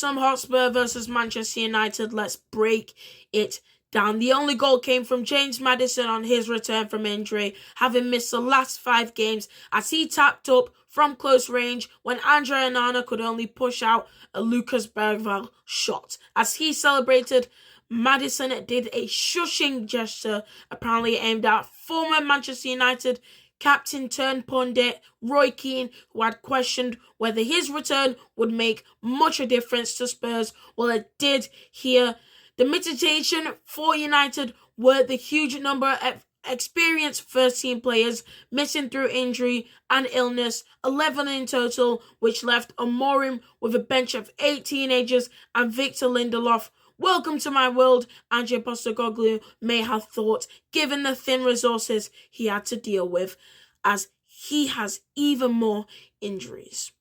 Tottenham Hotspur versus Manchester United. Let's break it down. The only goal came from James Maddison on his return from injury, having missed the last 5 games as he tapped up from close range when Andre Onana could only push out a Lucas Bergvall shot. As he celebrated, Maddison did a shushing gesture, apparently aimed at former Manchester United captain turned pundit Roy Keane, who had questioned whether his return would make much a difference to Spurs. Well, it did here. The mitigation for United were the huge number of experienced first-team players missing through injury and illness, 11 in total, which left Amorim with a bench of 8 teenagers and Victor Lindelof. Welcome to my world, Ange Postecoglou may have thought, given the thin resources he had to deal with, as he has even more injuries.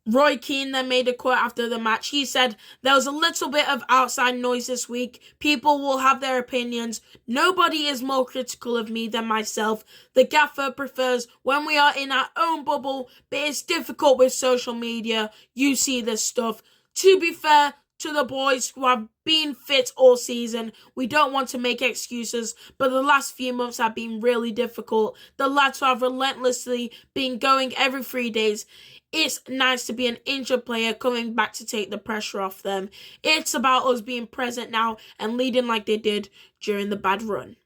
Roy Keane then made a quote after the match. He said, "There was a little bit of outside noise this week. People will have their opinions. Nobody is more critical of me than myself. The gaffer prefers when we are in our own bubble, but it's difficult with social media. You see this stuff. To be fair to the boys who have been fit all season, we don't want to make excuses, but the last few months have been really difficult. The lads who have relentlessly been going every 3 days. It's nice to be an injured player coming back to take the pressure off them. It's about us being present now and leading like they did during the bad run."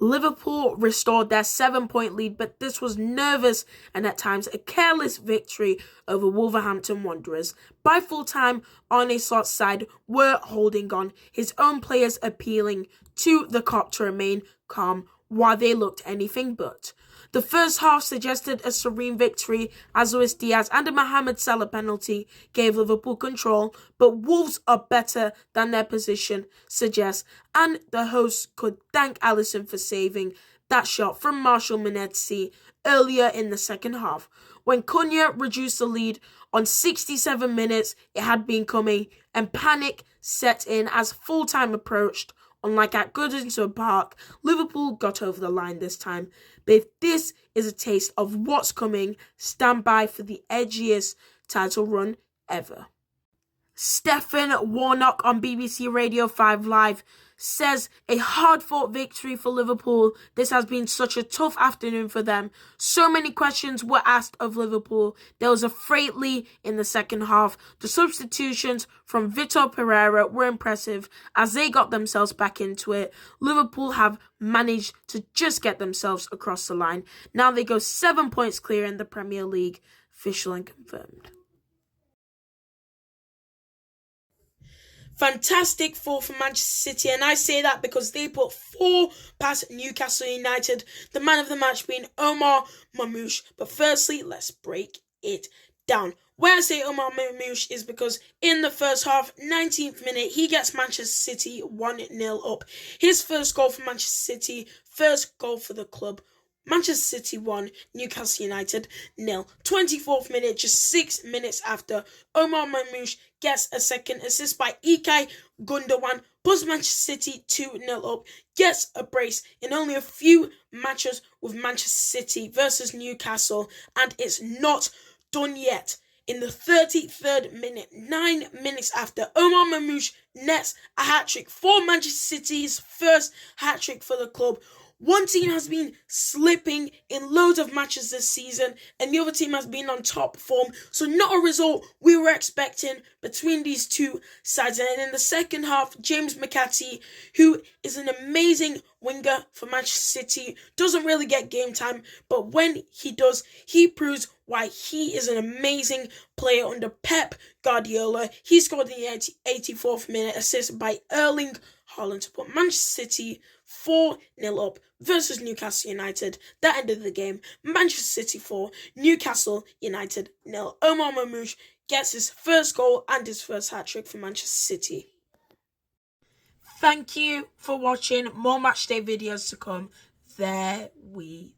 Liverpool restored their 7-point lead, but this was nervous and at times a careless victory over Wolverhampton Wanderers. By full-time, Arne Slot's side were holding on, his own players appealing to the cop to remain calm while they looked anything but. The first half suggested a serene victory as Luis Diaz and a Mohamed Salah penalty gave Liverpool control, but Wolves are better than their position suggests, and the hosts could thank Alisson for saving that shot from Marshall Monetsi earlier in the second half. When Cunha reduced the lead on 67 minutes, it had been coming, and panic set in as full-time approached. Unlike at Goodison Park, Liverpool got over the line this time. But if this is a taste of what's coming, stand by for the edgiest title run ever. Stephen Warnock on BBC Radio 5 Live says a hard-fought victory for Liverpool. This has been such a tough afternoon for them. So many questions were asked of Liverpool. There was a freight lead in the second half. The substitutions from Vitor Pereira were impressive as they got themselves back into it. Liverpool have managed to just get themselves across the line. Now they go 7 points clear in the Premier League. Official and confirmed. Fantastic 4 for Manchester City, and I say that because they put 4 past Newcastle United, the man of the match being Omar Mamouche. But firstly, let's break it down. Where I say Omar Mamouche is because in the first half, 19th minute, he gets Manchester City 1-0 up. His first goal for Manchester City, first goal for the club. Manchester City 1, Newcastle United 0. 24th minute, just 6 minutes after, Omar Mamouche gets a second assist by Ilkay Gundogan, puts Manchester City 2-0 up, gets a brace in only a few matches with Manchester City versus Newcastle, and it's not done yet. In the 33rd minute, 9 minutes after, Omar Mamouche nets a hat-trick for Manchester City's first hat-trick for the club. One team has been slipping in loads of matches this season, and the other team has been on top form. So not a result we were expecting between these two sides. And in the second half, James McCarthy, who is an amazing winger for Manchester City, doesn't really get game time, but when he does, he proves why he is an amazing player under Pep Guardiola. He scored in the 84th minute, assist by Erling Haaland to put Manchester City 4-0 up versus Newcastle United. That ended the game. Manchester City 4, Newcastle United 0. Omar Mamouche gets his first goal and his first hat-trick for Manchester City. Thank you for watching. More Matchday videos to come. There we